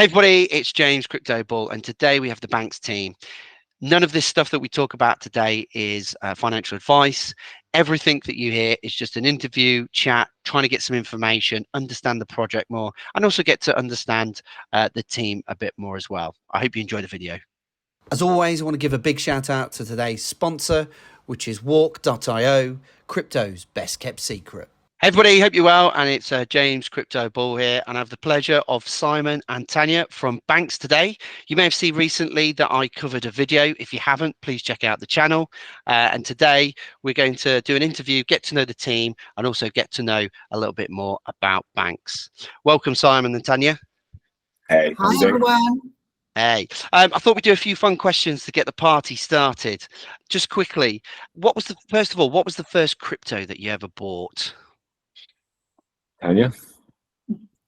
Hey everybody, it's James Crypto Bull, and today we have the BAANX team. None of this stuff that we talk about today is financial advice. Everything that you hear is just an interview, chat, trying to get some information, understand the project more, and also get to understand the team a bit more as well. I hope you enjoy the video. As always, I want to give a big shout out to today's sponsor, which is WALC.io, crypto's best kept secret. Hey everybody, hope you're well, and it's James Crypto Bull here, and I have the pleasure of Simon and Tanya from BAANX today. You may have seen recently that I covered a video. If you haven't, please check out the channel. And today we're going to do an interview, get to know the team, and also get to know a little bit more about BAANX. Welcome, Simon and Tanya. Hey, hi everyone. Hey, I thought we'd do a few fun questions to get the party started. Just quickly, first of all, what was the first crypto that you ever bought? Tanya?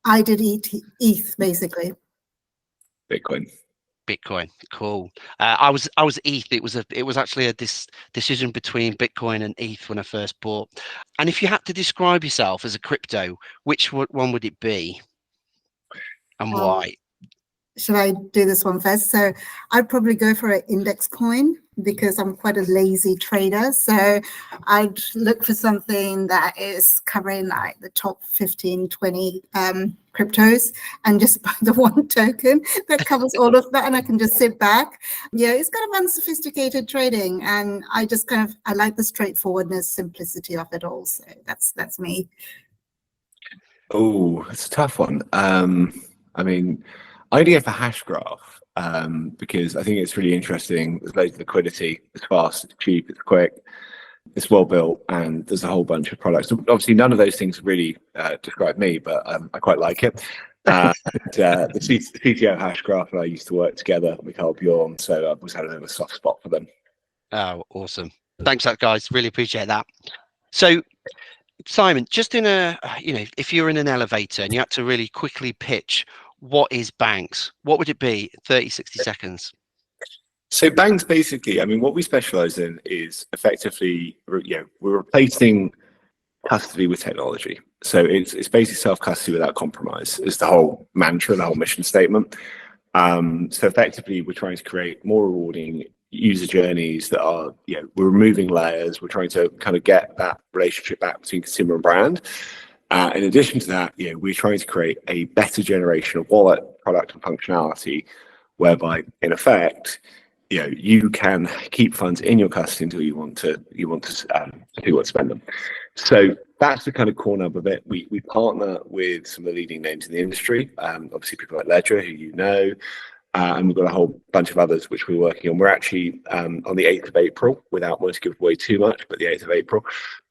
I did ETH basically. Bitcoin. Bitcoin, cool. I was ETH. It was actually a decision between Bitcoin and ETH when I first bought. And if you had to describe yourself as a crypto, which one would it be, and why? Should I do this one first? So I'd probably go for an index coin because I'm quite a lazy trader. So I'd look for something that is covering like the top 15, 20 cryptos and just buy the one token that covers all of that, and I can just sit back. Yeah, it's kind of unsophisticated trading, and I like the straightforwardness, simplicity of it all. So that's me. Oh, it's a tough one. I mean, I'd go for Hashgraph because I think it's really interesting. There's loads of liquidity, it's fast, it's cheap, it's quick, it's well built, and there's a whole bunch of products. Obviously, none of those things really describe me, but I quite like it. The CTO Hashgraph and I used to work together with Carl Bjorn, so I've always had a bit of a soft spot for them. Oh, awesome. Thanks for that, guys. Really appreciate that. So, Simon, just in if you're in an elevator and you had to really quickly pitch, what is BAANX? What would it be? 30, 60 seconds. So BAANX basically, I mean, what we specialize in is effectively, we're replacing custody with technology. So it's basically self-custody without compromise is the whole mantra, the whole mission statement. So effectively, we're trying to create more rewarding user journeys that are, we're removing layers. We're trying to kind of get that relationship back between consumer and brand. In addition to that, we're trying to create a better generation of wallet product and functionality, whereby, in effect, you can keep funds in your custody until you want to spend them. So that's the kind of core nub of it. We partner with some of the leading names in the industry, obviously people like Ledger, who you know, and we've got a whole bunch of others which we're working on. We're actually on the 8th of April, without wanting to give away too much, but the 8th of April,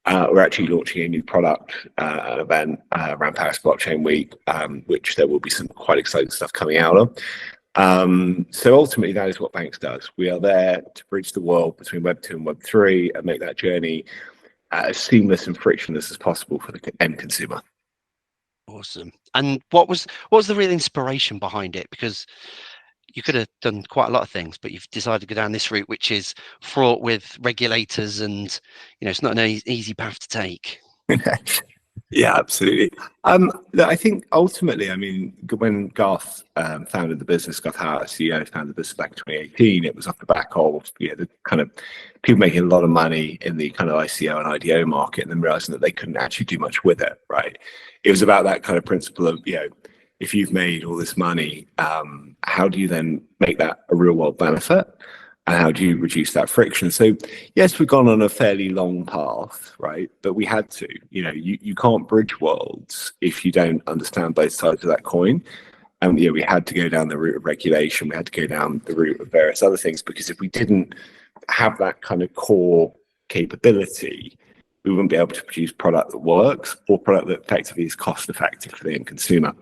we're actually launching a new product event around Paris Blockchain Week, which there will be some quite exciting stuff coming out of. So ultimately, that is what BAANX does. We are there to bridge the world between Web 2 and Web 3 and make that journey as seamless and frictionless as possible for the end consumer. Awesome. And what was the real inspiration behind it? Because you could have done quite a lot of things, but you've decided to go down this route, which is fraught with regulators, and it's not an easy path to take. Yeah, absolutely. I think ultimately, I mean, when Garth founded the business, Garth Howard, CEO, founded the business back in 2018, it was off the back of the kind of people making a lot of money in the kind of ICO and IDO market, and then realizing that they couldn't actually do much with it. Right? It was about that kind of principle of if you've made all this money, how do you then make that a real world benefit? And how do you reduce that friction? So yes, we've gone on a fairly long path, right? But we had to, you can't bridge worlds if you don't understand both sides of that coin. And we had to go down the route of regulation. We had to go down the route of various other things, because if we didn't have that kind of core capability, we wouldn't be able to produce product that works, or product that effectively is cost effective for the end consumer.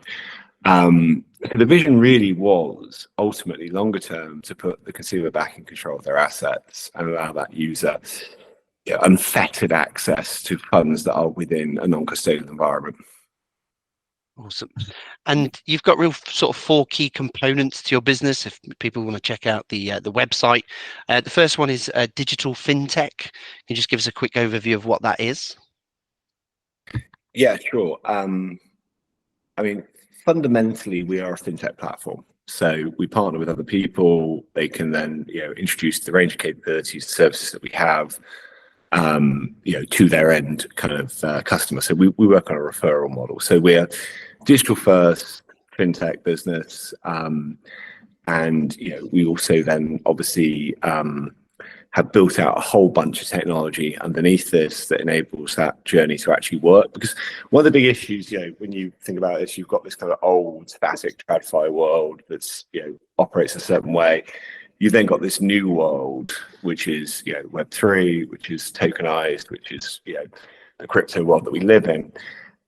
The vision really was ultimately longer term to put the consumer back in control of their assets and allow that user unfettered access to funds that are within a non-custodial environment. Awesome. And you've got real sort of 4 key components to your business if people want to check out the website. The first one is digital fintech. Can you just give us a quick overview of what that is? Yeah, sure. I mean, fundamentally, we are a fintech platform. So we partner with other people. They can then, introduce the range of capabilities, services that we have, to their end kind of customer. So we work on a referral model. So we're digital first fintech business, and we also then obviously have built out a whole bunch of technology underneath this that enables that journey to actually work. Because one of the big issues, when you think about this, you've got this kind of old static TradFi world that's, operates a certain way. You've then got this new world, which is, Web3, which is tokenized, which is, the crypto world that we live in.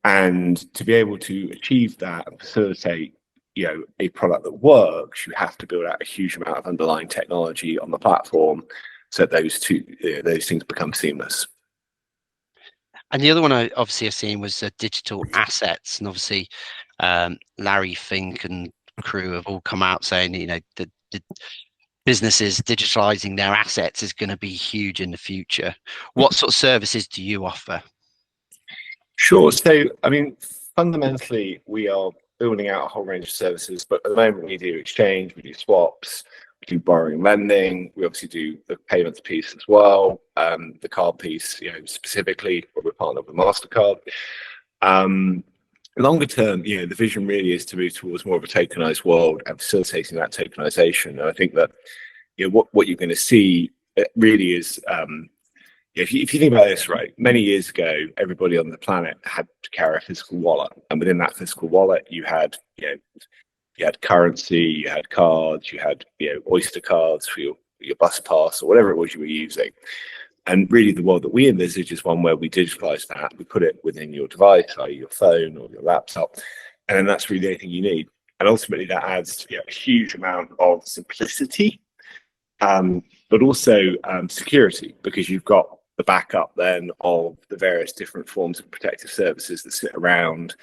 And to be able to achieve that and facilitate, a product that works, you have to build out a huge amount of underlying technology on the platform, so those things become seamless. And the other one I obviously have seen was digital assets, and obviously Larry Fink and crew have all come out saying, the businesses digitalizing their assets is going to be huge in the future. What sort of services do you offer? Sure. So, I mean, fundamentally, we are building out a whole range of services, but at the moment we do exchange, we do swaps, we do borrowing and lending, we obviously do the payments piece as well, the card piece, specifically where we're partnered with MasterCard. Longer term, the vision really is to move towards more of a tokenized world and facilitating that tokenization. And I think that what you're going to see really is, if you think about this, right, many years ago, everybody on the planet had to carry a physical wallet, and within that physical wallet, you had currency, you had cards, you had Oyster cards for your bus pass or whatever it was you were using. And really, the world that we envisage is one where we digitalize that, we put it within your device, i.e. your phone or your laptop, and then that's really anything you need. And ultimately, that adds a huge amount of simplicity, but also security, because you've got the backup then of the various different forms of protective services that sit around,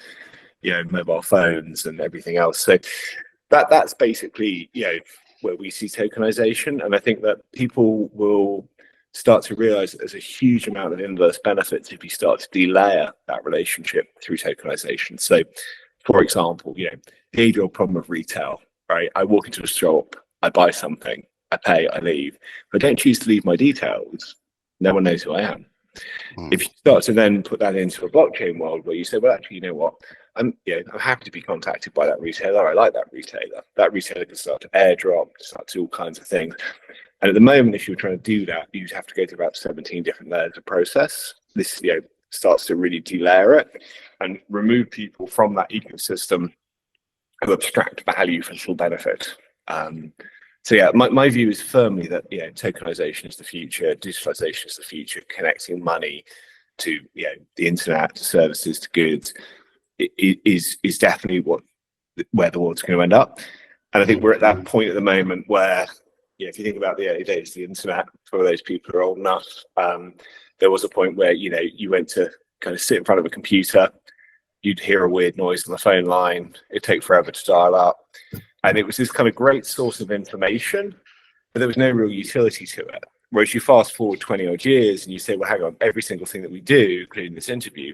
mobile phones and everything else. So that's basically, where we see tokenization. And I think that people will start to realize that there's a huge amount of inverse benefits if you start to delayer that relationship through tokenization. So, for example, the age-old problem of retail, right? I walk into a shop, I buy something, I pay, I leave. If I don't choose to leave my details, no one knows who I am. If you start to then put that into a blockchain world where you say, well, actually, you know what? I'm happy to be contacted by that retailer. I like that retailer. That retailer can start to airdrop, start to do all kinds of things. And at the moment, if you're trying to do that, you'd have to go through about 17 different layers of process. This, starts to really delayer it and remove people from that ecosystem of abstract value for full benefit. So yeah, my view is firmly that tokenization is the future, digitalization is the future, connecting money to the internet, to services, to goods is definitely where the world's going to end up. And I think we're at that point at the moment where, if you think about the early days of the internet, for those people who are old enough, there was a point where you went to kind of sit in front of a computer, you'd hear a weird noise on the phone line, it'd take forever to dial up. And it was this kind of great source of information, but there was no real utility to it. Whereas you fast forward 20 odd years and you say, well, hang on, every single thing that we do, including this interview,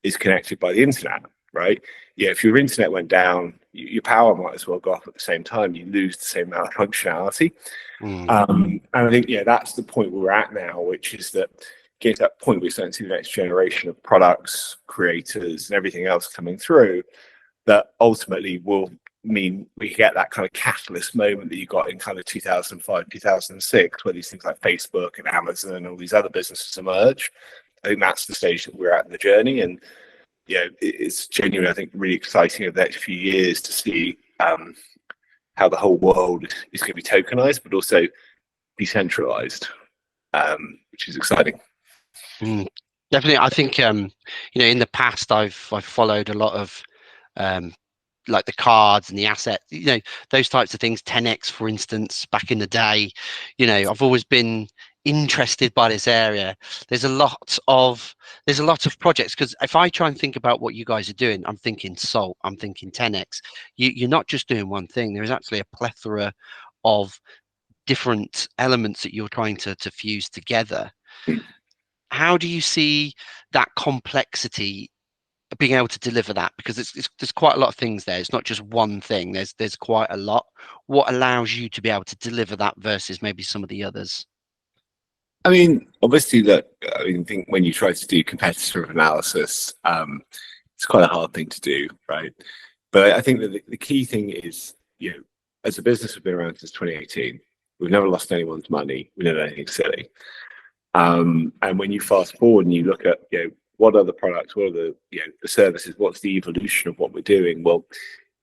is connected by the internet, right? If your internet went down, your power might as well go off at the same time. You lose the same amount of functionality. And I think, that's the point we're at now, which is that getting to that point where we're starting to see the next generation of products, creators, and everything else coming through that ultimately will mean we get that kind of catalyst moment that you got in kind of 2005, 2006, where these things like Facebook and Amazon and all these other businesses emerge. I think that's the stage that we're at in the journey. And, it's genuinely, I think, really exciting over the next few years to see how the whole world is going to be tokenized, but also decentralized, which is exciting. Definitely. I think, in the past, I've followed a lot of like the cards and the assets, those types of things. 10x, for instance, back in the day, I've always been interested by this area. There's a lot of projects, because if I try and think about what you guys are doing, I'm thinking Salt, I'm thinking 10x. You're not just doing one thing. There is actually a plethora of different elements that you're trying to fuse together. How do you see that complexity being able to deliver that? Because there's quite a lot of things there. It's not just one thing. There's quite a lot. What allows you to be able to deliver that versus maybe some of the others? I mean, obviously, look, I mean, I think when you try to do competitive analysis, it's quite a hard thing to do, right? But I think that the key thing is, you know, as a business, we've been around since 2018. We've never lost anyone's money. We never done anything silly. And when you fast forward and you look at, you know, what are the products, what are the, you know, the services, what's the evolution of what we're doing? Well,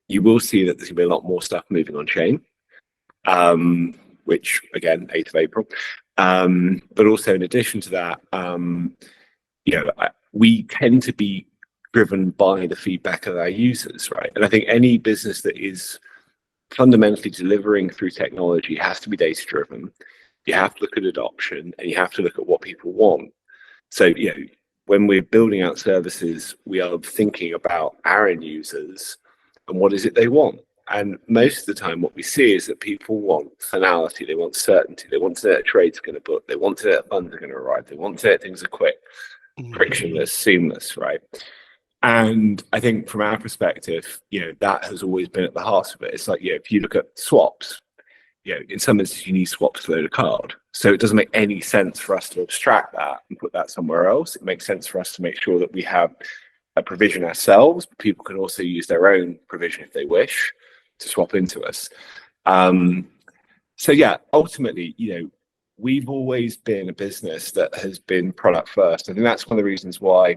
you will see that there's going to be a lot more stuff moving on chain, which again, 8th of April. But also in addition to that, you know, we tend to be driven by the feedback of our users, right? And I think any business that is fundamentally delivering through technology has to be data driven. You have to look at adoption, and you have to look at what people want. So, you know, when we're building out services, we are thinking about our end users and what is it they want. And most of the time, what we see is that people want finality, they want certainty, they want to know that trade's going to book, they want to know that funds are going to arrive, they want to know that things are quick, frictionless, seamless, right? And I think from our perspective, you know, that has always been at the heart of it. It's like, you know, if you look at swaps, you know, in some instances you need swaps to load a card. So it doesn't make any sense for us to abstract that and put that somewhere else. It makes sense for us to make sure that we have a provision ourselves, but people can also use their own provision if they wish to swap into us. So yeah, ultimately, you know, we've always been a business that has been product first. I think that's one of the reasons why,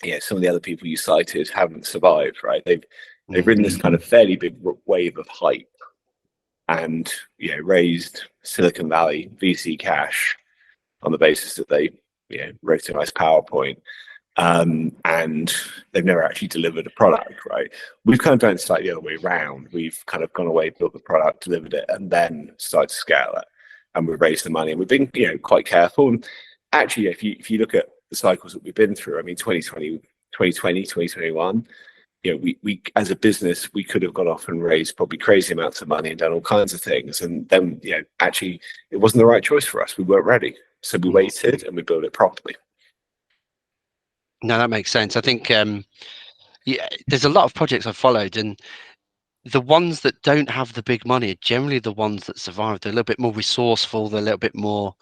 yeah, some of the other people you cited haven't survived, right? They've ridden this kind of fairly big wave of hype, and, you know, raised Silicon Valley VC cash on the basis that they, you know, wrote a nice PowerPoint, and they've never actually delivered a product, right? We've kind of done it slightly the other way around. We've kind of gone away, built the product, delivered it, and then started to scale it. And we've raised the money, and we've been, you know, quite careful. And actually, if you look at the cycles that we've been through, I mean, 2020, 2021, you know, we as a business, we could have gone off and raised probably crazy amounts of money and done all kinds of things. And then, you know, actually, it wasn't the right choice for us. We weren't ready. So we waited and we built it properly. No, that makes sense. I think yeah, there's a lot of projects I've followed, and the ones that don't have the big money are generally the ones that survive. They're a little bit more resourceful. They're a little bit more,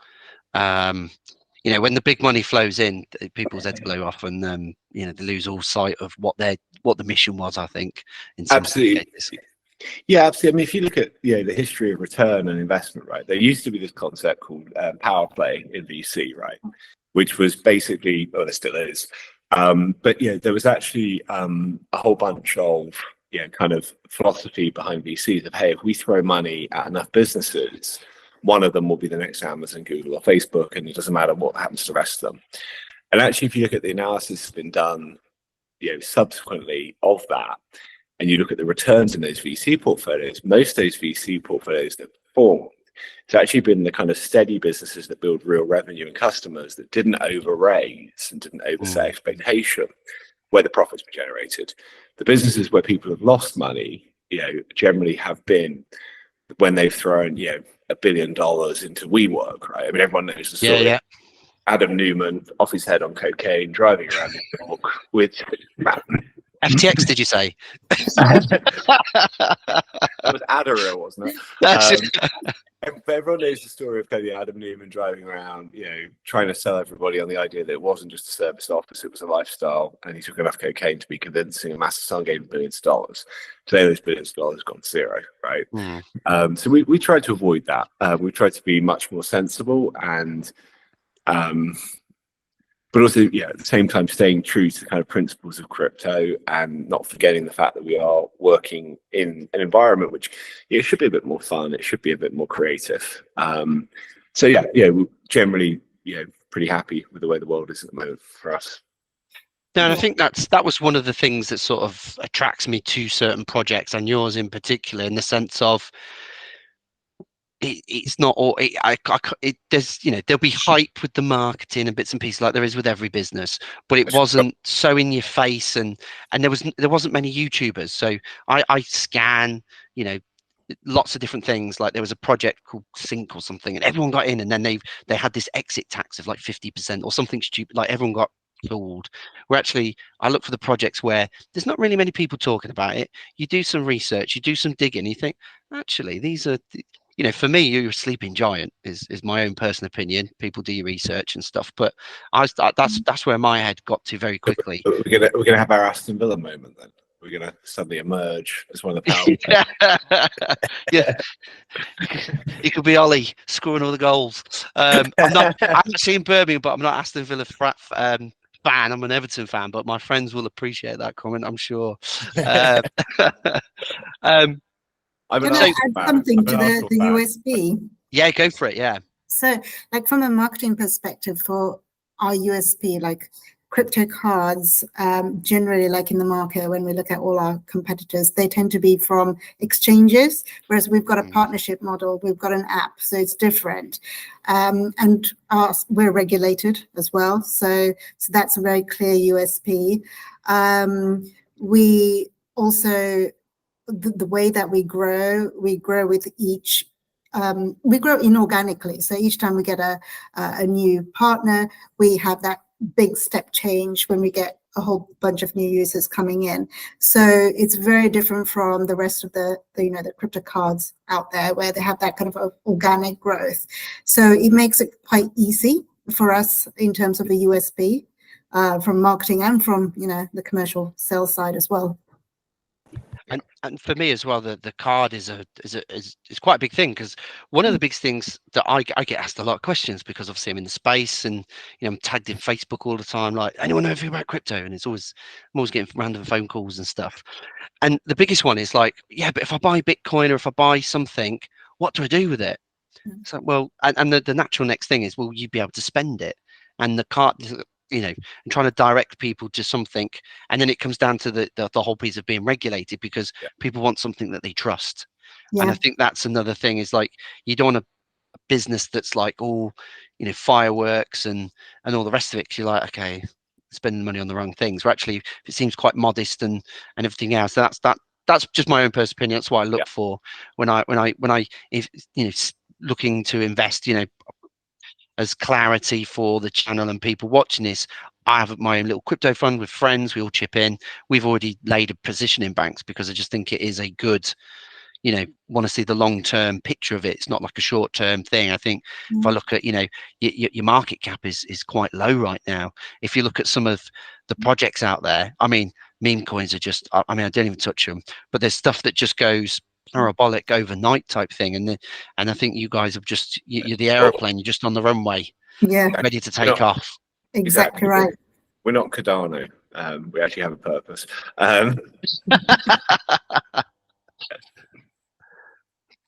you know, when the big money flows in, people's heads blow off, and you know, they lose all sight of what the mission was. I think in some Absolutely. cases. Yeah, absolutely. I mean, if you look at, you know, the history of return and investment, right? There used to be this concept called power play in VC, right? Which was basically, well, there still is. But yeah, there was actually a whole bunch of, you know, kind of philosophy behind VCs of, hey, if we throw money at enough businesses, one of them will be the next Amazon, Google, or Facebook, and it doesn't matter what happens to the rest of them. And actually, if you look at the analysis that's been done, you know, subsequently of that, and you look at the returns in those VC portfolios, most of those VC portfolios that performed, it's actually been the kind of steady businesses that build real revenue and customers that didn't over-raise and didn't overset expectation, where the profits were generated. The businesses where people have lost money, you know, generally have been when they've thrown, you know, $1 billion into WeWork, right? I mean, everyone knows the story. Yeah. Adam Newman off his head on cocaine, driving around New York with FTX, did you say? That was Adderall, wasn't it? But everyone knows the story of kind of Adam Newman driving around, you know, trying to sell everybody on the idea that it wasn't just a service office, it was a lifestyle, and he took enough cocaine to be convincing, and MasterCard gave him billions of dollars. Today, those billions of dollars gone to zero, right? So we tried to avoid that. We tried to be much more sensible and, but also, yeah, at the same time, staying true to the kind of principles of crypto and not forgetting the fact that we are working in an environment which, you know, should be a bit more fun. It should be a bit more creative. So yeah, we're generally, you know, pretty happy with the way the world is at the moment for us. No, and I think that was one of the things that sort of attracts me to certain projects, and yours in particular, in the sense of it's not all there's, you know, there'll be hype with the marketing and bits and pieces like there is with every business, but it wasn't so in your face, and there wasn't many YouTubers. So I scan, you know, lots of different things. Like there was a project called Sync or something, and everyone got in, and then they had this exit tax of like 50% or something stupid. Like everyone got fooled. Where actually I look for the projects where there's not really many people talking about it. You do some research, you do some digging, you think, actually, these are, you know, for me, you're a sleeping giant is my own personal opinion. People do your research and stuff, but that's where my head got to very quickly. We're gonna have our Aston Villa moment then. We're gonna suddenly emerge as one of the power. Yeah, he could be Ollie scoring all the goals. I'm not seeing Birmingham, but I'm not Aston Villa fan. I'm an Everton fan, but my friends will appreciate that comment, I'm sure. I'm Can I add something to the USP? Yeah, go for it. Yeah. So, like from a marketing perspective, for our USP, like crypto cards, generally, like in the market, when we look at all our competitors, they tend to be from exchanges, whereas we've got a partnership model, we've got an app, so it's different. And we're regulated as well, so that's a very clear USP. We also, the way that we grow with each, we grow inorganically. So each time we get a new partner, we have that big step change when we get a whole bunch of new users coming in. So it's very different from the rest of the crypto cards out there, where they have that kind of organic growth. So it makes it quite easy for us in terms of a USP, from marketing and from the commercial sales side as well. And for me as well, the card is quite a big thing, because one of the big things that I get asked a lot of questions, because obviously I'm in the space, and I'm tagged in Facebook all the time, like, anyone know anything about crypto? And I'm always getting random phone calls and stuff. And the biggest one is like, yeah, but if I buy Bitcoin or if I buy something, what do I do with it? So, well, and the natural next thing is, will you be able to spend it? And the card, and trying to direct people to something, and then it comes down to the whole piece of being regulated, because people want something that they trust. And I think that's another thing, is like, you don't want a business that's like all fireworks and all the rest of it, because you're like, okay, spending money on the wrong things. Or actually, it seems quite modest and everything else. So that's just my own personal opinion. That's what I look for when I looking to invest, as clarity for the channel and people watching this. I have my own little crypto fund with friends. We all chip in. We've already laid a position in BANX, because I just think it is a good, want to see the long-term picture of it. It's not like a short-term thing. I think if I look at, your market cap is quite low right now. If you look at some of the projects out there, I mean, meme coins are just, I don't even touch them, but there's stuff that just goes parabolic overnight type thing. And I think you guys have just, you're the aeroplane, you're just on the runway, ready to take off. Exactly right. We're not Cardano. We actually have a purpose.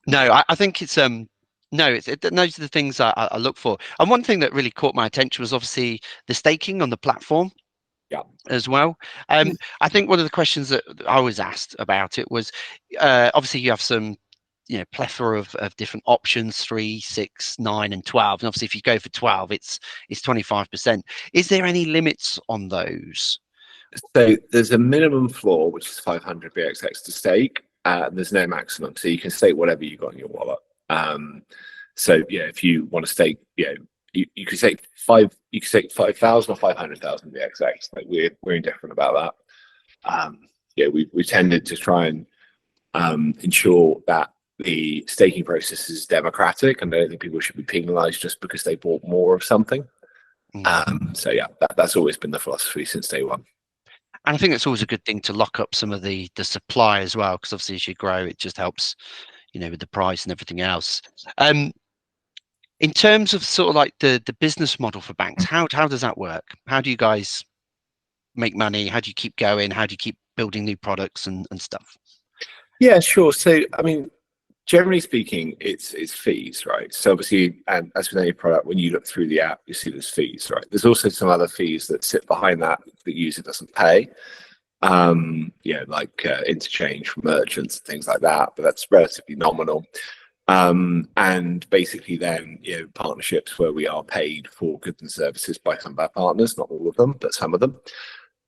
No, I think it's those are the things I look for. And one thing that really caught my attention was obviously the staking on the platform as well. I think one of the questions that I was asked about it was, obviously you have some plethora of different options, 3, 6, 9 and 12, and obviously if you go for 12, it's 25%. Is there any limits on those? So there's a minimum floor, which is 500 BXX to stake. There's no maximum, so you can stake whatever you got in your wallet. So if you want to stake, you could stake 5,000 or 500,000 BXX. Like we're indifferent about that. We tended to try and ensure that the staking process is democratic, and I don't think people should be penalized just because they bought more of something. So that's always been the philosophy since day one. And I think it's always a good thing to lock up some of the supply as well, because obviously as you grow, it just helps, with the price and everything else. In terms of sort of like the business model for BANX, how does that work? How do you guys make money? How do you keep going? How do you keep building new products and stuff? Yeah, sure. So, I mean, generally speaking, it's fees, right? So obviously, and as with any product, when you look through the app, you see there's fees, right? There's also some other fees that sit behind that the user doesn't pay. Like interchange from merchants, things like that, but that's relatively nominal. And basically then, partnerships where we are paid for goods and services by some of our partners, not all of them, but some of them.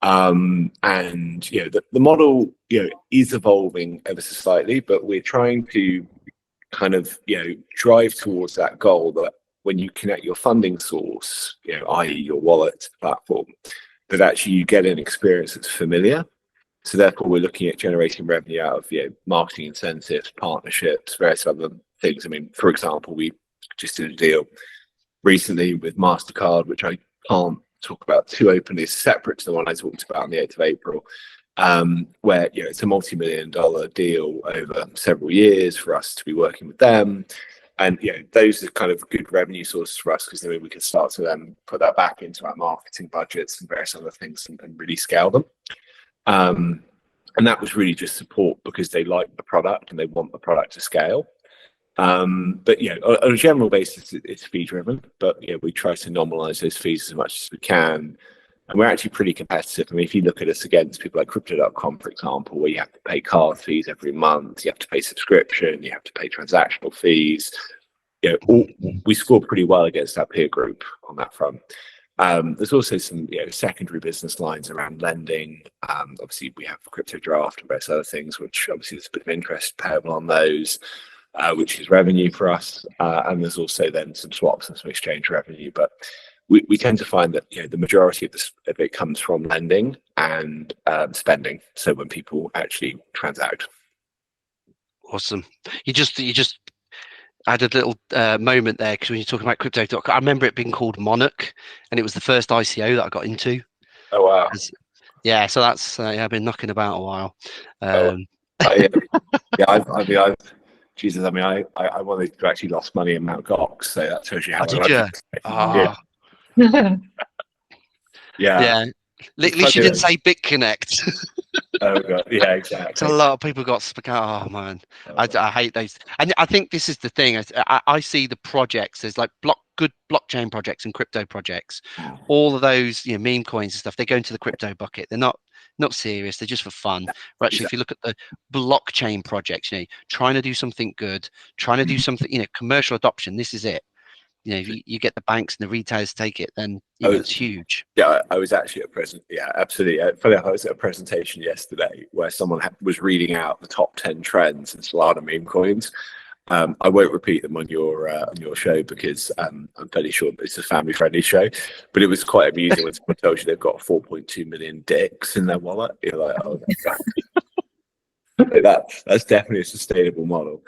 And the model is evolving ever so slightly, but we're trying to kind of drive towards that goal that when you connect your funding source, i.e. your wallet platform, that actually you get an experience that's familiar. So therefore, we're looking at generating revenue out of marketing incentives, partnerships, various other things. I mean, for example, we just did a deal recently with MasterCard, which I can't talk about too openly, separate to the one I talked about on the 8th of April, where it's a multi-million-dollar deal over several years for us to be working with them. And those are kind of good revenue sources for us, because then we can start to then put that back into our marketing budgets and various other things and really scale them. And that was really just support because they like the product and they want the product to scale. But on a general basis, it's fee driven, but we try to normalize those fees as much as we can. And we're actually pretty competitive. I mean, if you look at us against people like crypto.com, for example, where you have to pay card fees every month, you have to pay subscription, you have to pay transactional fees, we score pretty well against our peer group on that front. There's also some secondary business lines around lending. Obviously, we have crypto draft and various other things, which obviously there's a bit of interest payable on those, which is revenue for us. And there's also then some swaps and some exchange revenue. But we tend to find that the majority of it comes from lending and spending. So when people actually transact. Awesome. You just had a little moment there, because when you're talking about crypto.com, I remember it being called Monarch, and it was the first ICO that I got into. Oh wow! Yeah, so that's I've been knocking about a while. Jesus, I mean, I wanted to actually lost money in Mt. Gox, so that tells you how. Did you? Yeah. At least you didn't say BitConnect. Oh god, yeah, exactly. A lot of people got oh man, I hate those. And I think this is the thing. I see the projects. There's like good blockchain projects and crypto projects. All of those, meme coins and stuff, they go into the crypto bucket. They're not serious. They're just for fun. But actually, if you look at the blockchain projects, trying to do something good, trying to do something, commercial adoption. This is it. If you get the banks and the retailers take it, then it's huge. Yeah, I was actually absolutely. Funny enough, I was at a presentation yesterday where someone was reading out the top 10 trends in Solana meme coins. I won't repeat them on your show because I'm fairly sure it's a family-friendly show. But it was quite amusing when someone tells you they've got 4.2 million dicks in their wallet. You're like, oh, that's definitely a sustainable model.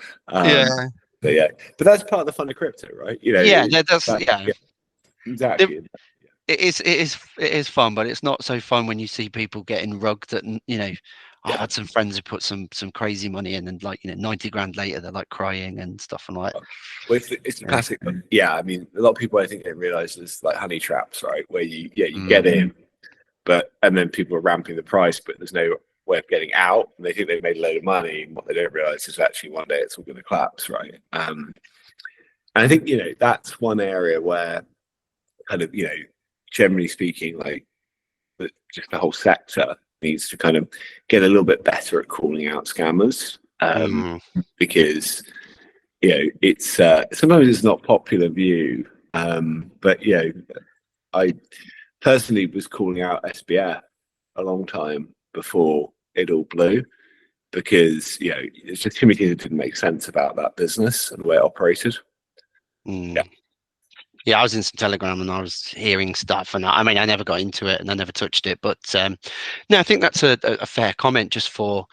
But that's part of the fun of crypto, right? Exactly. It is fun, but it's not so fun when you see people getting rugged. I had some friends who put some crazy money in, and 90 grand later they're like crying and stuff, and like. Well, it's a classic. I mean, a lot of people I think don't realize there's like honey traps, right? Where you get in, and then people are ramping the price, but there's no way of getting out, and they think they've made a load of money, and what they don't realize is actually one day it's all going to collapse, right? And I think that's one area where kind of generally speaking, like just the whole sector needs to kind of get a little bit better at calling out scammers, because it's sometimes it's not popular view, but I personally was calling out SBF a long time before it all blew, because it's just too many things that didn't make sense about that business and the way it operated. I was in some Telegram and I was hearing stuff, and I mean, I never got into it and I never touched it, but no, I think that's a fair comment just for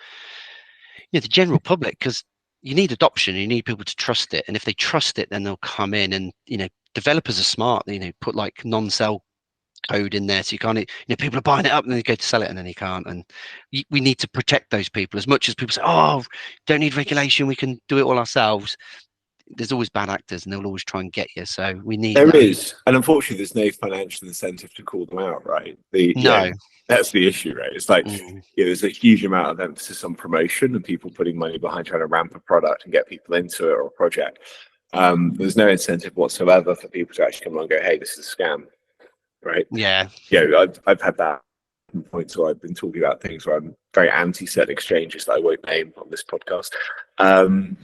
the general public, because you need adoption, you need people to trust it, and if they trust it, then they'll come in. And developers are smart. Put like non-sell code in there, so you can't. People are buying it up and then they go to sell it and then you can't. And we need to protect those people as much as people say, "Oh, don't need regulation. We can do it all ourselves." There's always bad actors, and they'll always try and get you. So we need. There is, and unfortunately, there's no financial incentive to call them out, right? That's the issue, right? It's like there's a huge amount of emphasis on promotion and people putting money behind trying to ramp a product and get people into it or a project. There's no incentive whatsoever for people to actually come along and go, "Hey, this is a scam," right? I've had that points where I've been talking about things where I'm very anti certain exchanges that I won't name on this podcast, and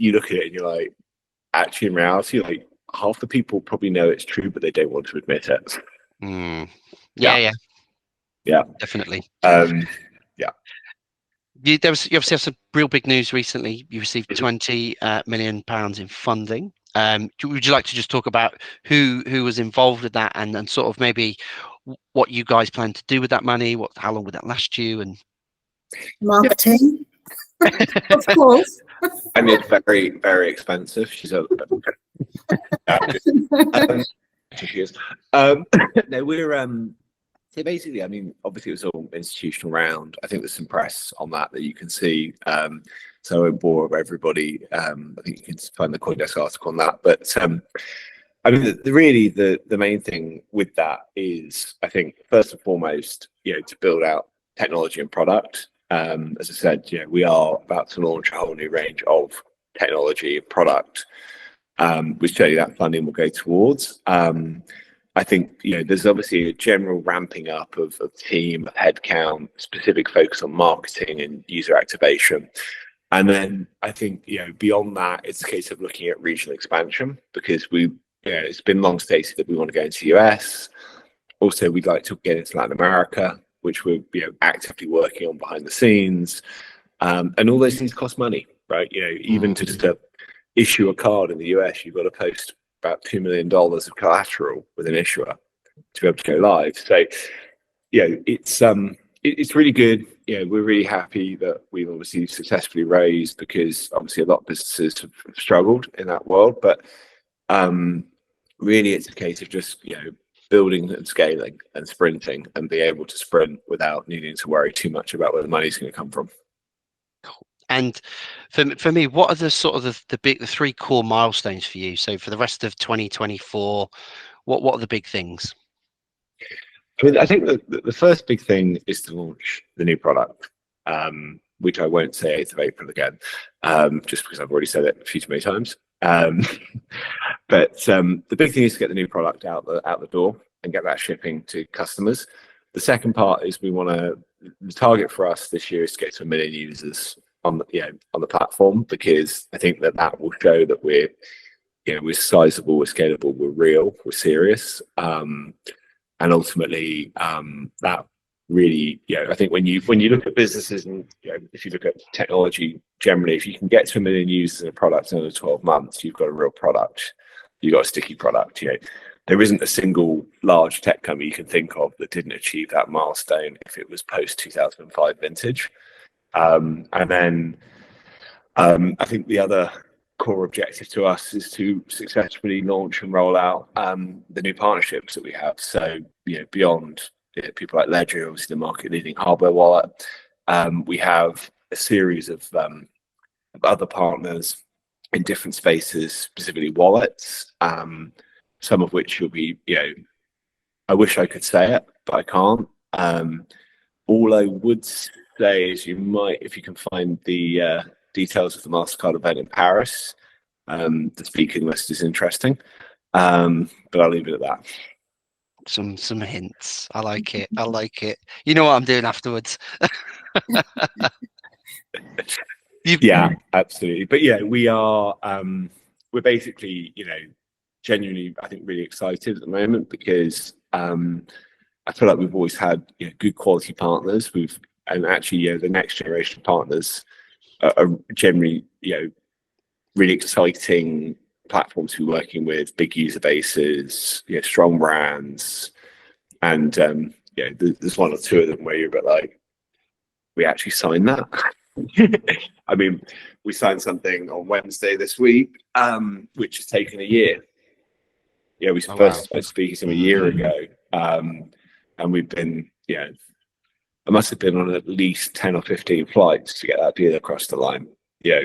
you look at it and you're like, actually in reality, like half the people probably know it's true, but they don't want to admit it. Yeah, definitely. You obviously have some real big news recently. You received £20 million in funding. Would you like to just talk about who was involved with that, and sort of maybe what you guys plan to do with that money, how long would that last you, and Marketing, of course. I mean, it's very, very expensive. She's a she is. No, we're so basically, I mean, obviously it was all institutional round. I think there's some press on that you can see. So I won't bore everybody. I think you can find the CoinDesk article on that. But I mean, really, the main thing with that is, I think, first and foremost, to build out technology and product. As I said, we are about to launch a whole new range of technology and product, which certainly that funding will go towards. I think there's obviously a general ramping up of team, headcount, specific focus on marketing and user activation. And then I think beyond that, it's a case of looking at regional expansion, because it's been long stated that we want to go into the US. Also, we'd like to get into Latin America, which we're actively working on behind the scenes. And all those things cost money, right? Even to just issue a card in the US, you've got to post about $2 million of collateral with an issuer to be able to go live. So, it's really good. We're really happy that we've obviously successfully raised, because obviously a lot of businesses have struggled in that world. But really, it's a case of just building and scaling and sprinting, and be able to sprint without needing to worry too much about where the money's going to come from. And for me, what are the sort of the three core milestones for you? So for the rest of 2024, what are the big things? I mean, I think the first big thing is to launch the new product, which I won't say 8th of April again, just because I've already said it a few too many times. But the big thing is to get the new product out the door and get that shipping to customers. The second part is the target for us this year is to get to 1 million users on the platform, because I think that will show that we're sizable, we're scalable, we're real, we're serious, and ultimately that really, I think when you look at businesses, and if you look at technology generally, if you can get to 1 million users in a product in under 12 months, you've got a real product, you've got a sticky product. There isn't a single large tech company you can think of that didn't achieve that milestone if it was post 2005 vintage. And then I think the other core objective to us is to successfully launch and roll out the new partnerships that we have. So beyond people like Ledger, obviously the market leading hardware wallet, we have a series of other partners in different spaces, specifically wallets, some of which you'll be I wish I could say it, but I can't. All I would say is, you might, if you can find the details of the MasterCard event in Paris, the speaking list is interesting, but I'll leave it at that. Some hints. I like it. I like it. You know what I'm doing afterwards. Yeah, absolutely. But we are we're basically genuinely, I think, really excited at the moment, because I feel like we've always had good quality partners. And actually the next generation of partners are generally really exciting platforms to be working with, big user bases, strong brands, and there's one or two of them where you're a bit like, we actually signed that. I mean, we signed something on Wednesday this week, which has taken a year. We first started speaking to them a year ago, and we've been I must have been on at least 10 or 15 flights to get that deal across the line,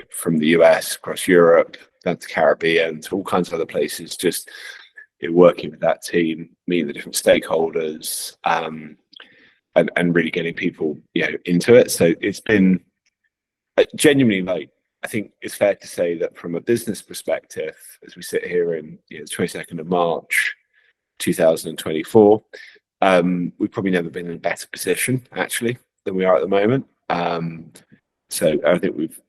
from the US, across Europe, down to the Caribbean, to all kinds of other places, just working with that team, meeting the different stakeholders, and really getting people into it. So it's been genuinely, I think it's fair to say that from a business perspective, as we sit here in the 22nd of March 2024, we've probably never been in a better position actually than we are at the moment. So I think we've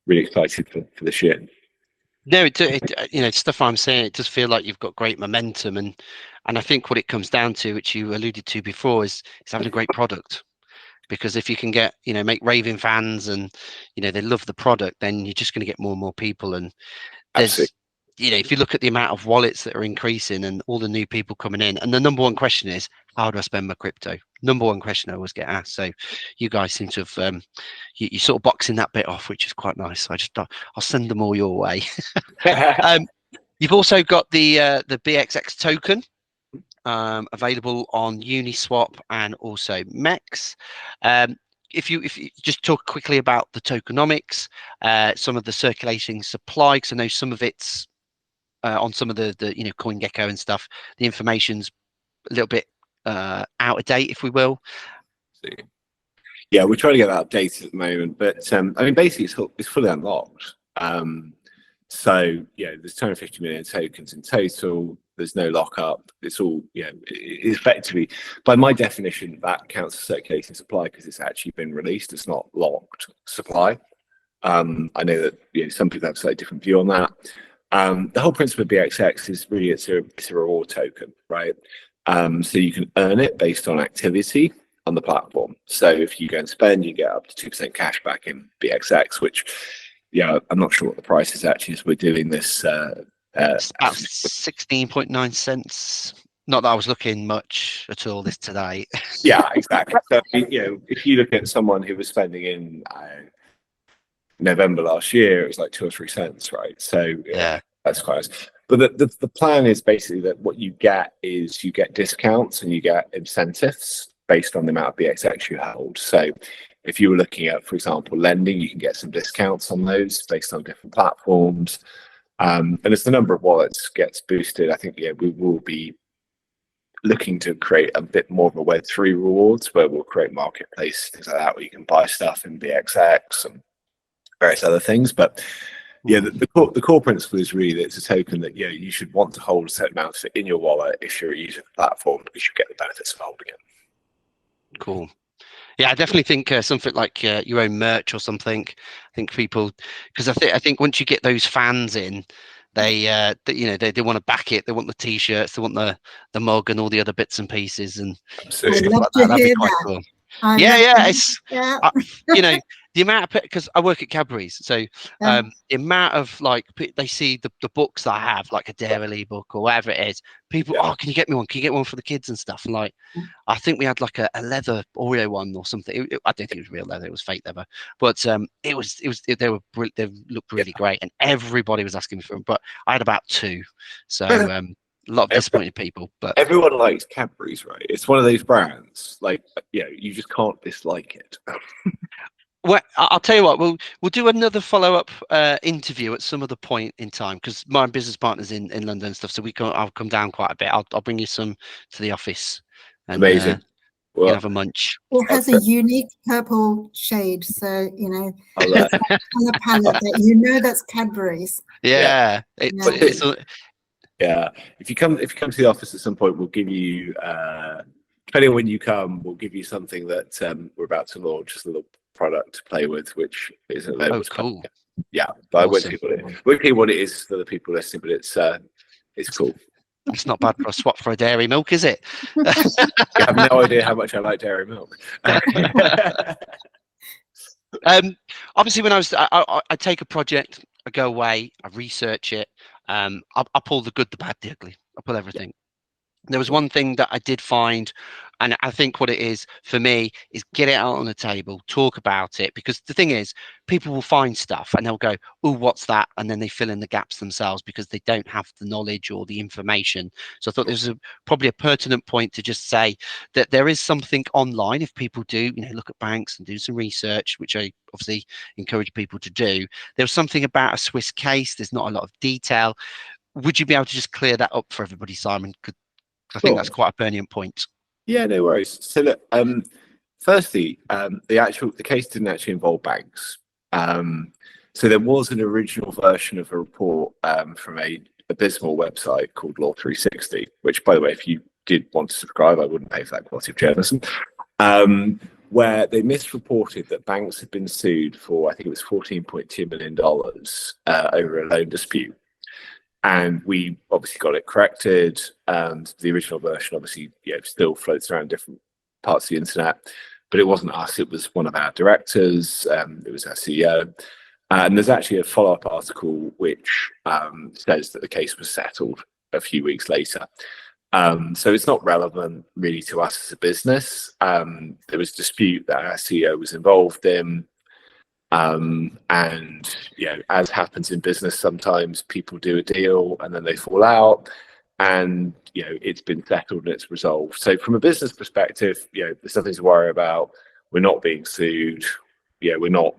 really excited for this year. No, stuff I'm saying, it does feel like you've got great momentum, and I think what it comes down to, which you alluded to before, is having a great product. Because if you can get make raving fans, and they love the product, then you're just going to get more and more people. And you know, if you look at the amount of wallets that are increasing and all the new people coming in, and the number one question is, how do I spend my crypto? Number one question I always get asked. So you guys seem to have, you sort of boxing that bit off, which is quite nice. I'll send them all your way. You've also got the BXX token available on Uniswap and also MEX. If you just talk quickly about the tokenomics, some of the circulating supply, because I know some of it's on some of the you know, CoinGecko and stuff, the information's a little bit out of date, if we will. Yeah, we're trying to get that updated at the moment, but I mean, basically it's fully unlocked. So yeah, there's 250 million tokens in total. There's no lockup. It's all, you know, effectively, by my definition, that counts as circulating supply because it's actually been released. It's not locked supply. I know that, you know, some people have a slightly different view on that. The whole principle of BXX is really it's a reward token, right? So you can earn it based on activity on the platform. So if you go and spend, you get up to 2% cash back in BXX, which, yeah, I'm not sure what the price is actually as we're doing this. It's about 16.9 cents. Not that I was looking much at all this today. Yeah, exactly. So, you know, if you look at someone who was spending in November last year, it was like 2 or 3 cents, right? So yeah, that's quite nice. But the plan is basically that what you get is you get discounts and you get incentives based on the amount of BXX you hold. So if you were looking at, for example, lending, you can get some discounts on those based on different platforms. And as the number of wallets gets boosted, I think, yeah, we will be looking to create a bit more of a Web3 rewards where we'll create marketplace, things like that, where you can buy stuff in BXX and various other things. But yeah, the core principle is really that it's a token that, yeah, you should want to hold a certain amount of it in your wallet if you're using the platform because you get the benefits of holding it. Cool. Yeah, I definitely think something like your own merch or something. I think people, because I think once you get those fans in, they you know, they want to back it. They want the t-shirts, they want the mug and all the other bits and pieces and stuff like that. That'd be quite cool. Yeah, it's you know, the amount of, because I work at Cadbury's, so the amount of, like, they see the books that I have, like a Dairy book or whatever it is, people, oh, can you get me one? Can you get one for the kids and stuff? And like, I think we had like a leather Oreo one or something. I don't think it was real leather; it was fake leather. But they looked really great, and everybody was asking me for them. But I had about 2, so a lot of disappointed people. But everyone likes Cadbury's, right? It's one of those brands, like, you know, you just can't dislike it. Well, I'll tell you what, we'll do another follow-up interview at some other point in time, because my business partner's in London and stuff, so I'll come down quite a bit. I'll bring you some to the office. And, amazing. Well, you can have a munch. It has a unique purple shade, so you know, color palette that you know that's Cadbury's. Yeah. Yeah. If you come to the office at some point, we'll give you depending on when you come, we'll give you something that we're about to launch, just a little product to play with, which is available. Oh, cool. Yeah, but awesome. I won't tell you what it is for the people listening, but it's cool. It's not bad for a swap for a dairy milk, is it? I have no idea how much I like dairy milk. Obviously, when I take a project, I go away, I research it, I pull the good, the bad, the ugly, I pull everything. There was one thing that I did find, and I think what it is for me is get it out on the table, talk about it, because the thing is, people will find stuff and they'll go, oh, what's that? And then they fill in the gaps themselves because they don't have the knowledge or the information. So I thought this was probably a pertinent point to just say that there is something online. If people do, you know, look at banks and do some research, which I obviously encourage people to do, there was something about a Swiss case. There's not a lot of detail. Would you be able to just clear that up for everybody, Simon? I think that's quite a pertinent point. Yeah, no worries. So look, firstly, the case didn't actually involve banks. So there was an original version of a report from a abysmal website called Law 360, which, by the way, if you did want to subscribe, I wouldn't pay for that quality of journalism, where they misreported that banks had been sued for, I think it was $14.2 million over a loan dispute. And we obviously got it corrected. And the original version, obviously, still floats around different parts of the internet. But it wasn't us. It was one of our directors. It was our CEO. And there's actually a follow-up article which says that the case was settled a few weeks later. So it's not relevant really to us as a business. There was a dispute that our CEO was involved in. And as happens in business, sometimes people do a deal and then they fall out, and it's been settled and it's resolved. So from a business perspective, there's nothing to worry about. We're not being sued. We're not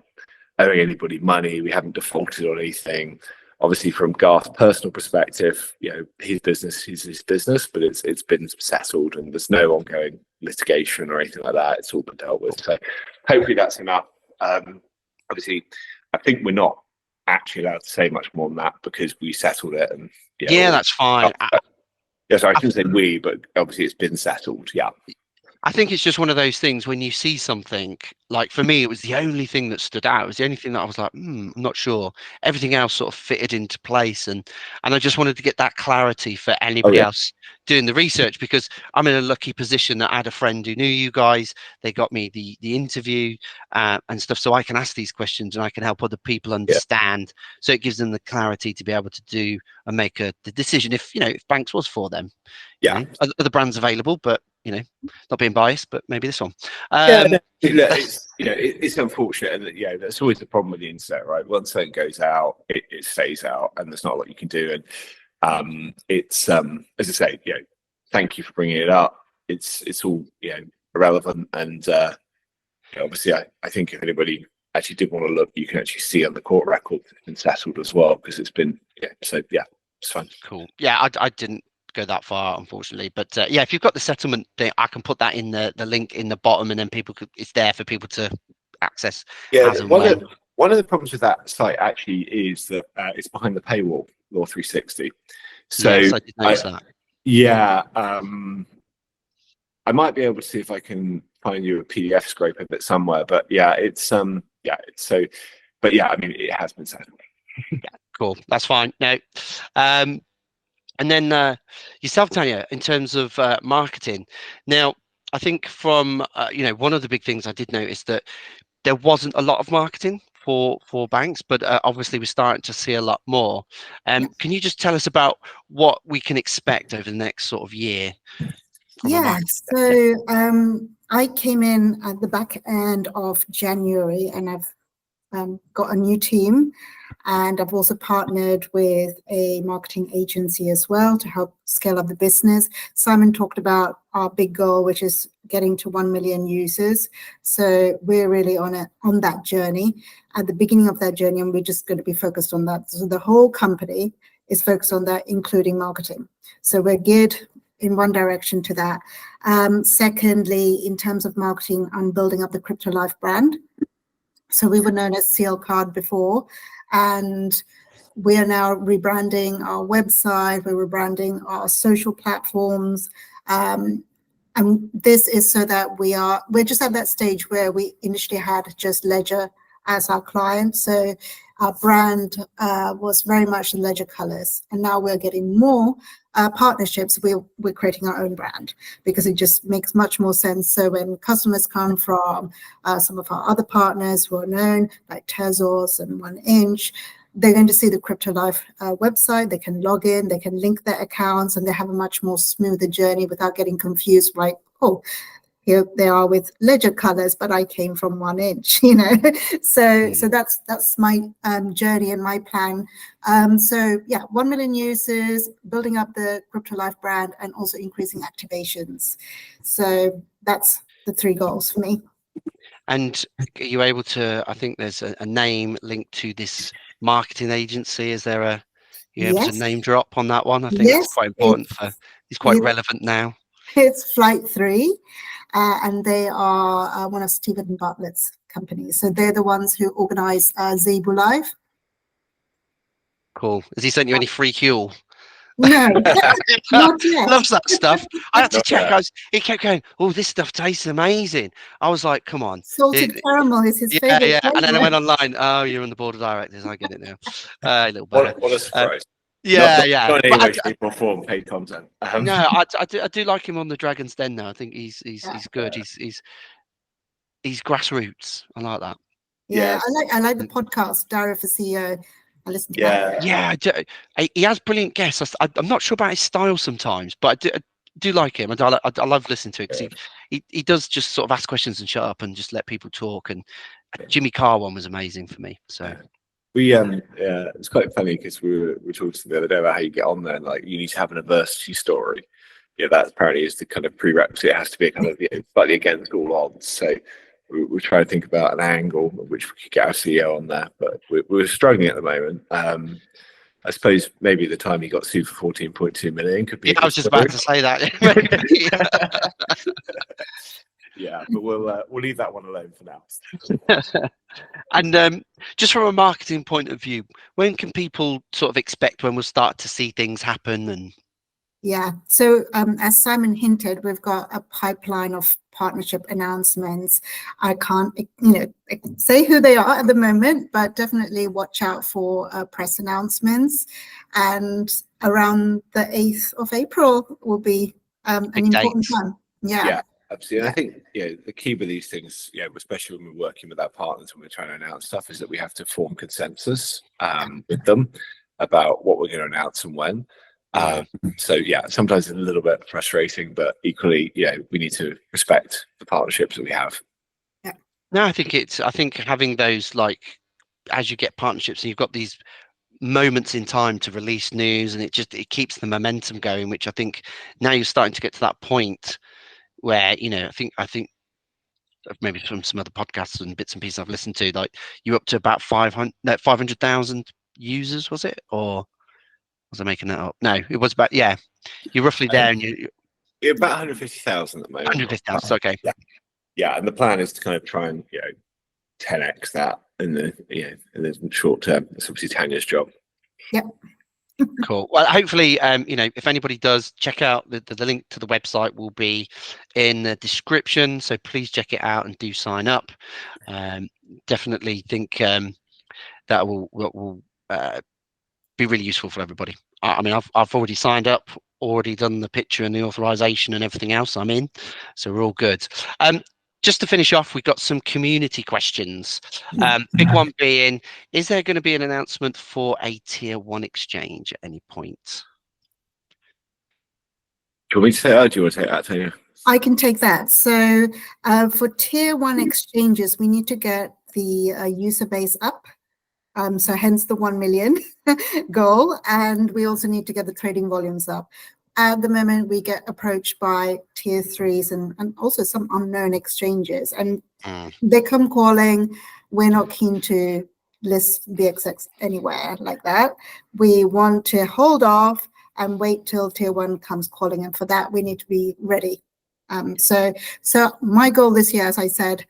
owing anybody money. We haven't defaulted on anything. Obviously, from Garth's personal perspective, his business is his business, but it's been settled and there's no ongoing litigation or anything like that. It's all been dealt with. So hopefully that's enough. Obviously, I think we're not actually allowed to say much more than that because we settled it. And that's fine. Sorry, I shouldn't say we, but obviously it's been settled. Yeah. I think it's just one of those things when you see something, like for me, it was the only thing that stood out. It was the only thing that I was like, I'm not sure. Everything else sort of fitted into place. And I just wanted to get that clarity for anybody else doing the research, because I'm in a lucky position that I had a friend who knew you guys. They got me the interview and stuff, so I can ask these questions and I can help other people understand. So it gives them the clarity to be able to do and make the decision if BAANX was for them. Other brands available, but not being biased, but maybe this one. It's unfortunate, and that's always the problem with the internet, right? Once something goes out, it stays out, and there's not a lot you can do. And it's as I say, thank you for bringing it up. It's all irrelevant, and obviously, I think if anybody actually did want to look, you can actually see on the court record it's been settled as well, because it's been it's fine. Cool. I didn't go that far, unfortunately, but if you've got the settlement thing, I can put that in the link in the bottom, and then it's there for people to access. One of the problems with that site actually is that it's behind the paywall, Law 360. So yes, I did notice that. I might be able to see if I can find you a PDF scrape of it somewhere, but it's I mean, it has been settled. Cool, that's fine. No, and then yourself, Tanya, in terms of marketing. Now, I think from one of the big things I did notice that there wasn't a lot of marketing for BAANX, but obviously we're starting to see a lot more. Can you just tell us about what we can expect over the next sort of year? So I came in at the back end of January, and I've got a new team, and I've also partnered with a marketing agency as well to help scale up the business. Simon talked about our big goal, which is getting to 1 million users. So we're really on that journey. At the beginning of that journey, and we're just going to be focused on that. So the whole company is focused on that, including marketing. So we're geared in one direction to that. Secondly, in terms of marketing, I'm building up the Crypto Life brand. So we were known as CL Card before, and we are now rebranding our website. We're rebranding our social platforms. And this is so that we're just at that stage where we initially had just Ledger as our client. So our brand was very much the Ledger colors, and now we're getting more partnerships. We're creating our own brand because it just makes much more sense. So when customers come from some of our other partners who are known, like Tezos and 1inch, they're going to see the Crypto Life website. They can log in, they can link their accounts, and they have a much more smoother journey without getting confused, like, oh, here they are with Ledger colors, but I came from 1inch, So that's my journey and my plan. 1 million users, building up the Crypto Life brand, and also increasing activations. So that's the 3 goals for me. And are you able to? I think there's a name linked to this marketing agency. Is there able to name drop on that one? I think it's quite important it's quite relevant now. It's Flight 3. And they are one of Stephen Bartlett's companies. So they're the ones who organize Zebu Live. Cool. Has he sent you any free fuel? No, not yet. Loves that stuff. I had to check. He kept going, oh, this stuff tastes amazing. I was like, come on. Salted caramel is his favorite. Yeah. And then I went online. Oh, you're on the board of directors. I get it now. A little bit. What a surprise. Not in any way, shape, or form paid content. No, I do like him on the Dragon's Den now. I think he's good. He's grassroots. I like that. Yeah, Yes. I like the podcast, Diary for CEO. I listen to Yeah. Yeah, he has brilliant guests. I'm not sure about his style sometimes, but I do like him. I love listening to it because he does just sort of ask questions and shut up and just let people talk. And Jimmy Carr one was amazing for me. So We yeah, it's quite funny because we were talking the other day about how you get on there and like you need to have an adversity story. Yeah, that apparently is the kind of prerequisite. It has to be a kind of slightly against all odds. So we're trying to think about an angle of which we could get our CEO on there, but we're struggling at the moment. I suppose maybe the time he got sued for 14.2 million could be. yeah, I was just about to say that. Yeah, but we'll leave that one alone for now. And just from a marketing point of view, when can people sort of expect when we'll start to see things happen? And Yeah. So as Simon hinted, we've got a pipeline of partnership announcements. I can't, say who they are at the moment, but definitely watch out for press announcements. And around the 8th of April will be an big important dates. time. Yeah. Yeah, absolutely. Yeah. I think the key with these things, especially when we're working with our partners when we're trying to announce stuff, is that we have to form consensus with them about what we're going to announce and when. So yeah, sometimes it's a little bit frustrating, but equally, we need to respect the partnerships that we have. Yeah. No, I think having those, like, as you get partnerships and you've got these moments in time to release news, and it keeps the momentum going, which I think now you're starting to get to that point where, I think maybe from some other podcasts and bits and pieces I've listened to, like you're up to about 500,000 users, was it? Or was I making that up? No, it was about, you're roughly there, and you're About 150,000 at the moment. 150,000. Okay. Yeah, and the plan is to kind of try and 10x that in the short term. It's obviously Tanya's job. Yep. Cool. Well, hopefully, if anybody does, check out the link to the website will be in the description. So please check it out and do sign up. Definitely think that will be really useful for everybody. I mean, I've already signed up, already done the picture and the authorization and everything else. I'm in, so we're all good. Just to finish off, we've got some community questions. Big one being, is there going to be an announcement for a tier 1 exchange at any point? Do you want me to say that? Do you want to take that, Tanya? I can take that. So for tier 1 exchanges, we need to get the user base up. So hence the 1 million goal. And we also need to get the trading volumes up. At the moment, we get approached by tier 3s and also some unknown exchanges. And they come calling, we're not keen to list BXX anywhere like that. We want to hold off and wait till tier 1 comes calling. And for that, we need to be ready. So my goal this year, as I said,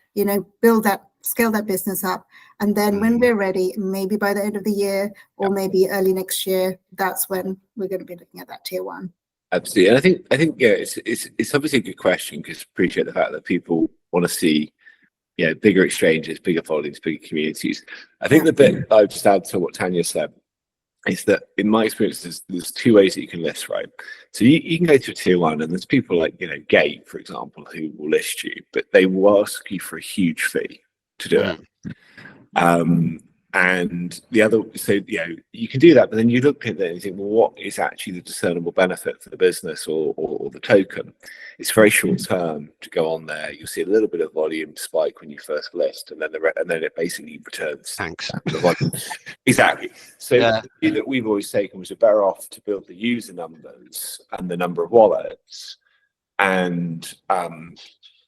scale that business up. And then when we're ready, maybe by the end of the year or maybe early next year, that's when we're going to be looking at that tier 1. Absolutely. And I think it's obviously a good question, because I appreciate the fact that people want to see bigger exchanges, bigger volumes, bigger communities. I think the bit I would just add to what Tanya said is that in my experience, there's 2 ways that you can list, right? So you can go to a tier 1, and there's people like Gate, for example, who will list you, but they will ask you for a huge fee to do it. And the other, so you can do that, but then you look at it and you think, well, what is actually the discernible benefit for the business or the token? It's very short term to go on there. You'll see a little bit of volume spike when you first list, and then it basically returns. Thanks. The volume. Exactly. So the view that we've always taken was, you're better off to build the user numbers and the number of wallets, and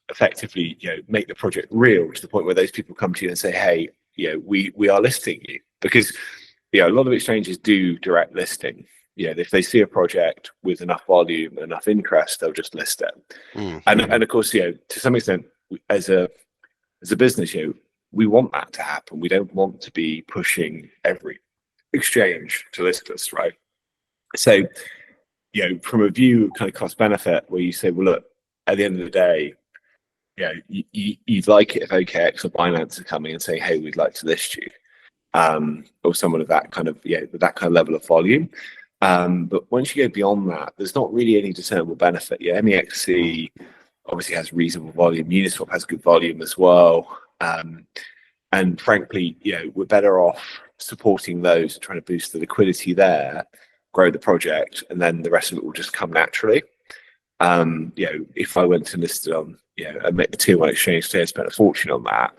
effectively make the project real to the point where those people come to you and say, hey, we are listing you. Because a lot of exchanges do direct listing. If they see a project with enough volume and enough interest, they'll just list it. And of course, to some extent, as a business, we want that to happen. We don't want to be pushing every exchange to list us, right? So from a view of kind of cost benefit, where you say, well, look, at the end of the day, you'd like it if OKX or Binance are coming and say, hey, we'd like to list you, or someone of that kind of with that kind of level of volume. But once you go beyond that, there's not really any discernible benefit. MEXC obviously has reasonable volume. Uniswap has good volume as well. And frankly, we're better off supporting those, trying to boost the liquidity there, grow the project, and then the rest of it will just come naturally. If I went to list it on, a tier one exchange today and spent a fortune on that,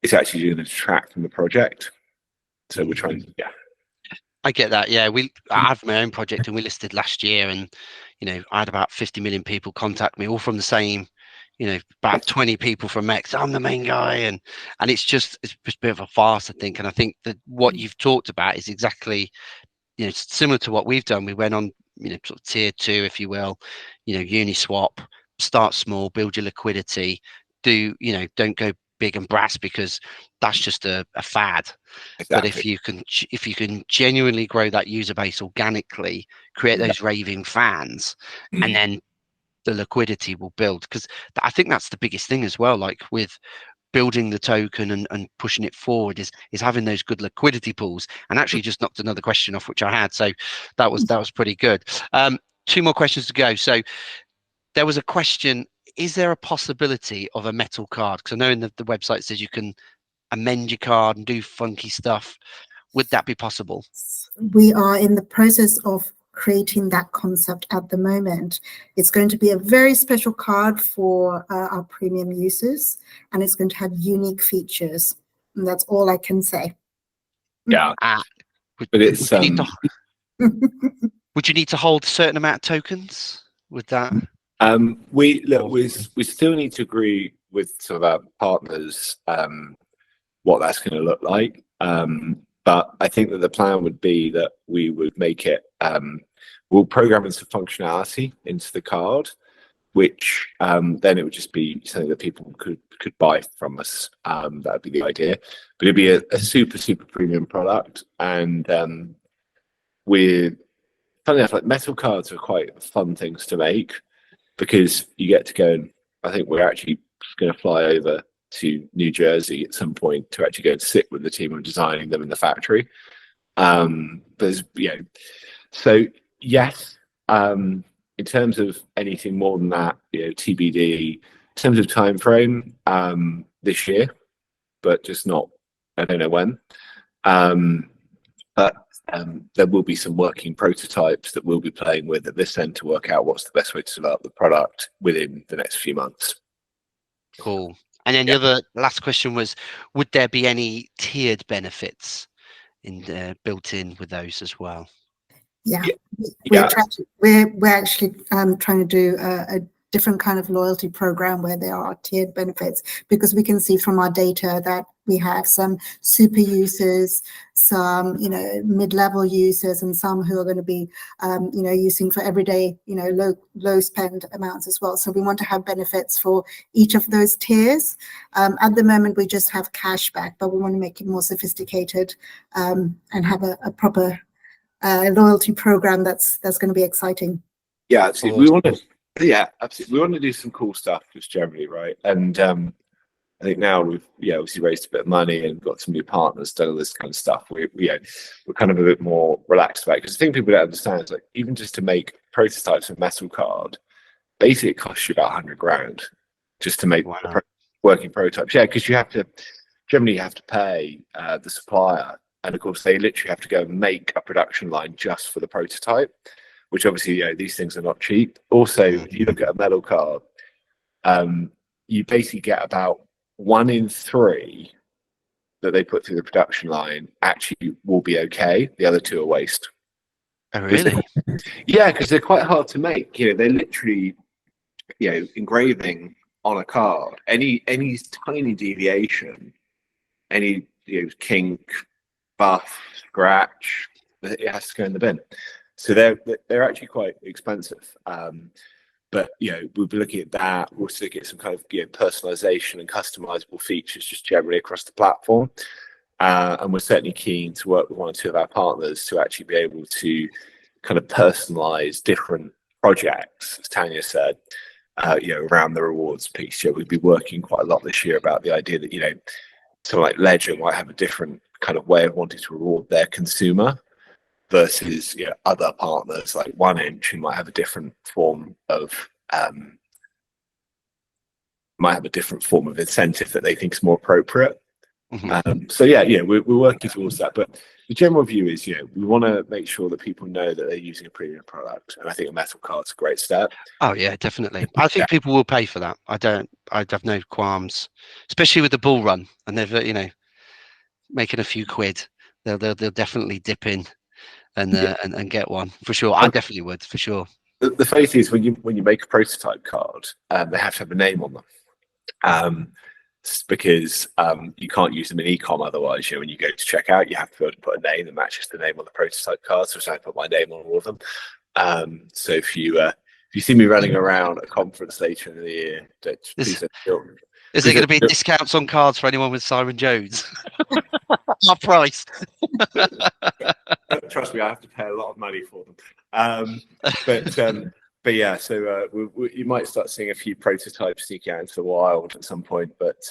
it's actually going to detract from the project. So we're trying, I get that. Yeah, I have my own project, and we listed last year, and I had about 50 million people contact me, all from the same, about 20 people from X. I'm the main guy, and it's just a bit of a farce, I think. And I think that what you've talked about is exactly, similar to what we've done. We went on, sort of tier two, if you will, Uniswap. Start small, build your liquidity. Don't go big and brass, because that's just a fad. Exactly. But if you can genuinely grow that user base organically, create those raving fans, and then the liquidity will build, because I think that's the biggest thing as well, like with building the token and pushing it forward, is having those good liquidity pools. And actually just knocked another question off which I had, so that was pretty good. 2 more questions to go. So there was a question: is there a possibility of a metal card? Because I know in the website says you can amend your card and do funky stuff. Would that be possible? We are in the process of creating that concept at the moment. It's going to be a very special card for our premium users, and it's going to have unique features. And that's all I can say. Yeah. But it's would you need to hold a certain amount of tokens? Would that? We still need to agree with some of our partners what that's going to look like. But I think that the plan would be that we would make it, we'll program in some functionality into the card, which then it would just be something that people could buy from us. That would be the idea. But it'd be a super, super premium product. And funny enough, like metal cards are quite fun things to make, because you get to go, and I think we're actually going to fly over to New Jersey at some point to actually go and sit with the team of designing them in the factory. But so yes, in terms of anything more than that, TBD. In terms of time frame, this year, but just not, I don't know when. But there will be some working prototypes that we'll be playing with at this end to work out what's the best way to develop the product within the next few months. Cool. And then the other last question was, would there be any tiered benefits built in with those as well? We're actually trying to do a different kind of loyalty program where there are tiered benefits, because we can see from our data that we have some super users, some mid-level users, and some who are going to be using for everyday low spend amounts as well. So we want to have benefits for each of those tiers. At the moment we just have cashback, but we want to make it more sophisticated and have a proper loyalty program that's going to be exciting. Yeah, absolutely. Absolutely. We want to do some cool stuff just generally, right? And I think now we've obviously raised a bit of money and got some new partners, done all this kind of stuff. We're kind of a bit more relaxed about it, because the thing people don't understand is, like, even just to make prototypes of metal card, basically it costs you about 100 grand just to make working prototypes. Yeah, because you have to pay the supplier, and of course they literally have to go and make a production line just for the prototype, which obviously these things are not cheap. Also, if you look at a metal card, you basically get about 1 in 3 that they put through the production line actually will be okay. The other 2 are waste. Oh, really? Yeah, because they're quite hard to make. They're literally, engraving on a card. Any tiny deviation, any kink, buff, scratch, it has to go in the bin. So they're actually quite expensive. But we'll be looking at that. We'll also get some kind of personalization and customizable features just generally across the platform. And we're certainly keen to work with 1 or 2 of our partners to actually be able to kind of personalize different projects, as Tanya said, around the rewards piece. We'll be working quite a lot this year about the idea that someone like Ledger might have a different kind of way of wanting to reward their consumer, versus other partners like 1inch, who might have a different form of incentive that they think is more appropriate. So yeah, we're working towards that. But the general view is, we want to make sure that people know that they're using a premium product, and I think a metal card's a great step. Oh yeah, definitely. I think people will pay for that. I'd have no qualms, especially with the bull run, and they're making a few quid. They'll definitely dip in and get one for sure. I definitely would for sure. The funny thing is, when you make a prototype card, they have to have a name on them. Because you can't use them in e-com otherwise. When you go to checkout, you have to be able to put a name that matches the name on the prototype card. So I put my name on all of them. So if you see me running around a conference later in the year, please don't. Is there going to be discounts on cards for anyone with Simon Jones? Our price. Trust me, I have to pay a lot of money for them. But yeah, so you might start seeing a few prototypes sneak out into the wild at some point. But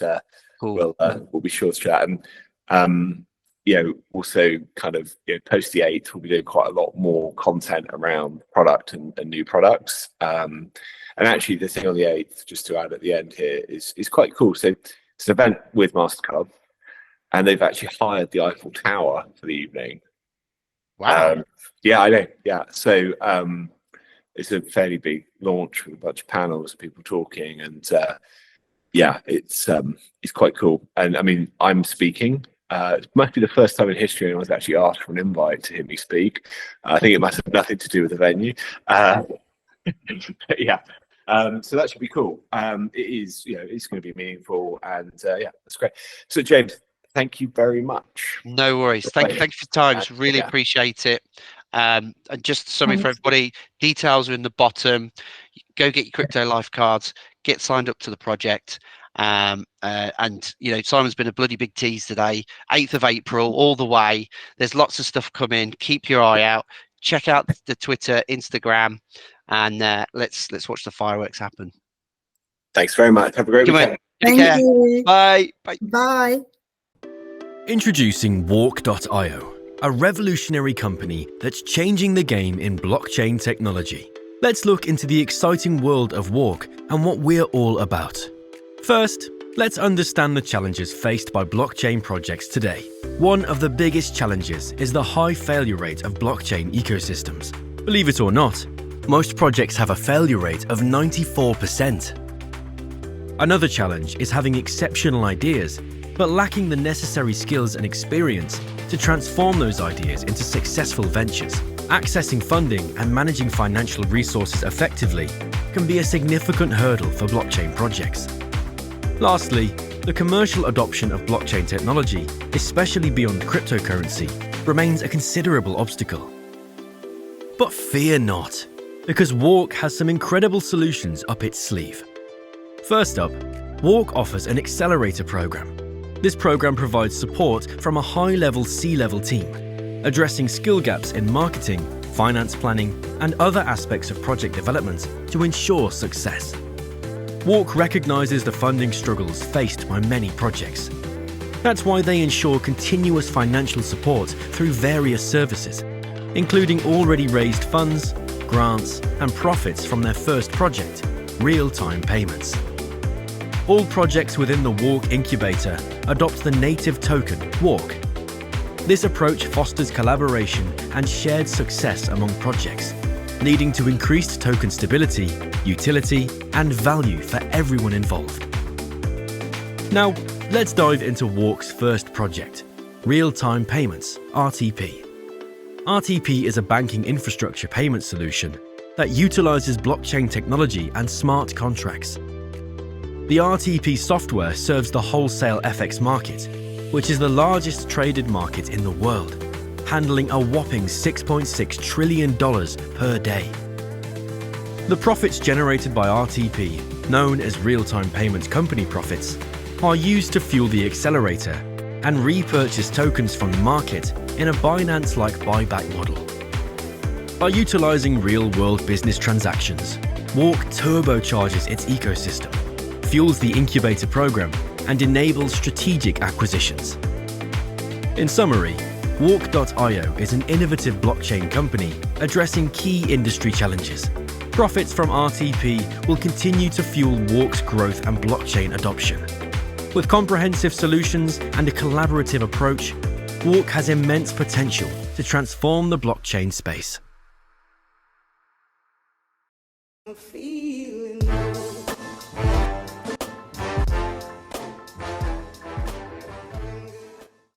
cool. We'll be sure to chat. And also kind of post the 8th, we'll be doing quite a lot more content around product and new products. And actually, the thing on the 8th, just to add at the end here, is quite cool. So it's an event with MasterCard, and they've actually hired the Eiffel Tower for the evening. Wow. Yeah, I know. Yeah. So it's a fairly big launch with a bunch of panels, people talking, and it's quite cool. And I mean, I'm speaking. It must be the first time in history anyone's actually asked for an invite to hear me speak. I think it must have nothing to do with the venue. Yeah. So that should be cool. It is, it's going to be meaningful, and that's great. So James, thank you very much. No worries. Thank you for your time. Really appreciate it. And just something for everybody, details are in the bottom. Go get your crypto life cards, get signed up to the project. And Simon's been a bloody big tease today. 8th of April, all the way. There's lots of stuff coming. Keep your eye out. Check out the Twitter, Instagram, and let's watch the fireworks happen. Thanks very much. Have a great weekend. Take care. Bye. Bye. Bye. Introducing WALC.io, a revolutionary company that's changing the game in blockchain technology. Let's look into the exciting world of WALC and what we're all about. First, let's understand the challenges faced by blockchain projects today. One of the biggest challenges is the high failure rate of blockchain ecosystems. Believe it or not, most projects have a failure rate of 94%. Another challenge is having exceptional ideas, but lacking the necessary skills and experience to transform those ideas into successful ventures. Accessing funding and managing financial resources effectively can be a significant hurdle for blockchain projects. Lastly, the commercial adoption of blockchain technology, especially beyond cryptocurrency, remains a considerable obstacle. But fear not, because WALC has some incredible solutions up its sleeve. First up, WALC offers an accelerator program. This program provides support from a high-level C-level team, addressing skill gaps in marketing, finance planning, and other aspects of project development to ensure success. WALC recognizes the funding struggles faced by many projects. That's why they ensure continuous financial support through various services, including already raised funds, grants, and profits from their first project, real-time payments. All projects within the WALC incubator adopt the native token, WALC. This approach fosters collaboration and shared success among projects, leading to increased token stability, utility, and value for everyone involved. Now, let's dive into WALC's first project, Real-Time Payments, RTP. RTP is a banking infrastructure payment solution that utilizes blockchain technology and smart contracts. The RTP software serves the wholesale FX market, which is the largest traded market in the world, handling a whopping $6.6 trillion per day. The profits generated by RTP, known as real-time payments company profits, are used to fuel the accelerator and repurchase tokens from the market in a BAANX-like buyback model. By utilizing real-world business transactions, WALC turbocharges its ecosystem, fuels the incubator program, and enables strategic acquisitions. In summary, WALC.io is an innovative blockchain company addressing key industry challenges. Profits from RTP will continue to fuel WALC's growth and blockchain adoption. With comprehensive solutions and a collaborative approach, WALC has immense potential to transform the blockchain space.